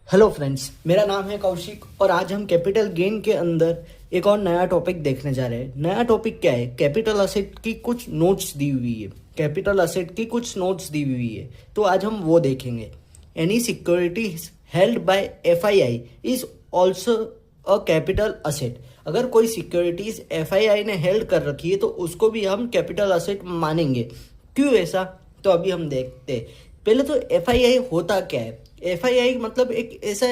Hello friends, मेरा नाम है कौशिक और आज हम कैपिटल गेन के अंदर एक और नया टॉपिक देखने जा रहे हैं। नया टॉपिक क्या है? कैपिटल असेट की कुछ नोट्स दी हुई है। कैपिटल असेट की कुछ नोट्स दी हुई है, तो आज हम वो देखेंगे। Any securities held by FII is also a capital asset. अगर कोई सिक्योरिटीज एफआईआई ने हेल्ड कर रखी है तो उसको भी हम कैपिटल असेट मानेंगे। क्यों ऐसा? तो अभी हम देखते हैं। पहले तो एफआईआई होता क्या है? एफआईआई मतलब एक ऐसा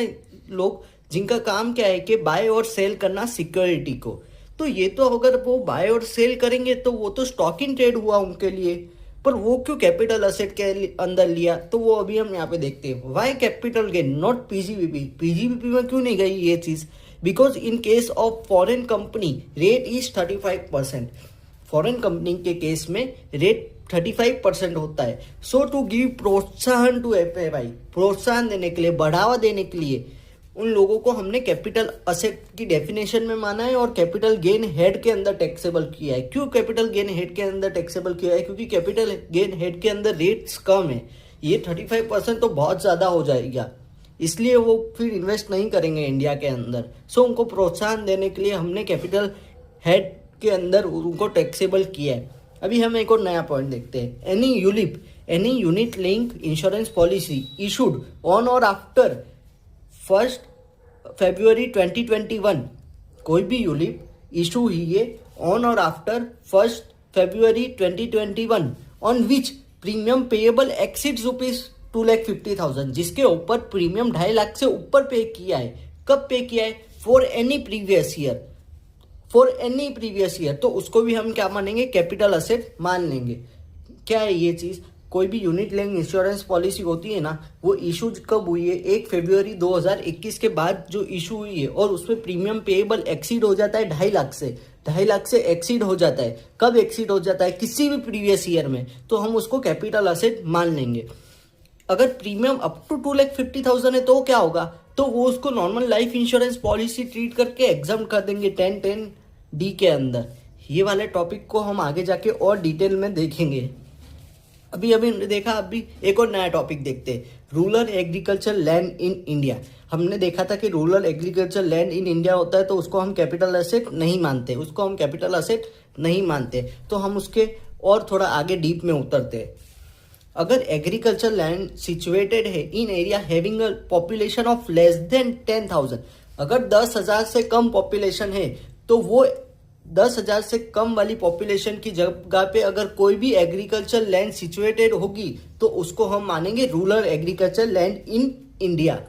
लोग जिनका काम क्या है कि बाय और सेल करना सिक्योरिटी को। तो ये तो अगर वो बाय और सेल करेंगे तो वो तो स्टॉक इन ट्रेड हुआ उनके लिए, पर वो क्यों कैपिटल असेट के अंदर लिया? तो वो अभी हम यहाँ पे देखते हैं। Why capital gain not PGBP? PGBP में क्यों नहीं गई ये चीज? Because in case of foreign company rate is 35%। Foreign company के केस में रेट 35% होता है। सो टू गिव प्रोत्साहन टू एफआईआई, प्रोत्साहन देने के लिए, बढ़ावा देने के लिए उन लोगों को हमने कैपिटल असेट की डेफिनेशन में माना है और कैपिटल गेन हेड के अंदर टैक्सेबल किया है। क्यों कैपिटल गेन हेड के अंदर टैक्सेबल किया है? क्योंकि कैपिटल गेन हेड के अंदर रेट्स कम है। ये 35% तो बहुत ज्यादा हो जाएगा, इसलिए वो फिर इन्वेस्ट नहीं करेंगे इंडिया के अंदर। सो उनको प्रोत्साहन देने के लिए हमने कैपिटल हेड के अंदर उनको टैक्सेबल किया है। अभी हम एक और नया पॉइंट देखते हैं। Any ULIP, any unit link insurance policy issued on और आफ्टर 1 फरवरी 2021, कोई भी यूलिप इशू हुई है ऑन और after 1 February 2021 on which premium payable exceed ₹2,50,000, जिसके ऊपर प्रीमियम 2.5 लाख से ऊपर पे किया है। कब पे किया है? For any previous year, for any previous year, तो उसको भी हम क्या मानेंगे? कैपिटल असेट मान लेंगे। क्या है ये चीज? कोई भी यूनिट लिंक इंश्योरेंस पॉलिसी होती है ना, वो इशू कब हुई है? 1 फरवरी 2021 के बाद जो इशू हुई है, और उसमें प्रीमियम पेएबल एक्सीड हो जाता है 2.5 लाख से। 2.5 लाख से एक्सीड हो जाता है। कब एक्सीड हो जाता है? किसी भी प्रीवियस ईयर में, तो हम उसको कैपिटल असेट मान लेंगे। अगर प्रीमियम अप टू 2,50,000 है तो क्या होगा? तो वो उसको normal life insurance policy treat करके एग्जाम कर देंगे 10(10)(d) के अंदर। ये वाले टॉपिक को हम आगे जाके और डिटेल में देखेंगे। अभी हमने देखा, अभी एक और नया टॉपिक देखते हैं। Rural agriculture land in India. हमने देखा था कि rural agriculture land in India होता है तो उसको हम कैपिटल असेट नहीं मानते, उसको हम कैपिटल असेट नहीं मानते। तो हम उसके और थोड़ा आगे डीप में उतरते हैं। अगर एग्रीकल्चर लैंड सिचुएटेड है in area having a population of less than 10,000, अगर 10,000 से कम पॉपुलेशन है तो वो 10,000 से कम वाली पॉपुलेशन की जगह पे अगर कोई भी एग्रीकल्चर लैंड सिचुएटेड होगी तो उसको हम मानेंगे rural agriculture land in India.